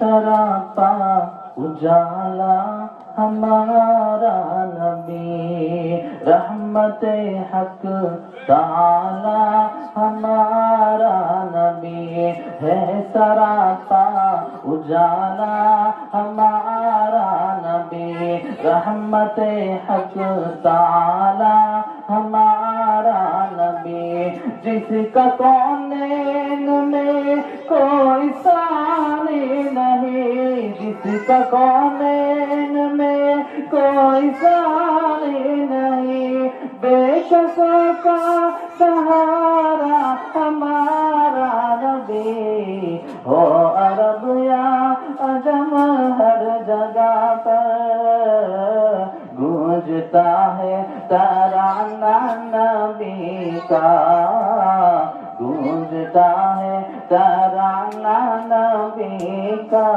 सरापा उजाला हमारा नबी, रहमते हक ताला हमारा नबी है, सरापा उजाला हमारा नबी, रहमते हक ताला हमारा नबी, जिसका कौनैन में कोई सानी नहीं, जिसका कौनैन में कोई सानी नहीं, बेकसों का सहारा हमारा नबी, हो अरब या अजम हर जगह पर गूंजता है तराना नबी का, गूंजता है तराना नबी का।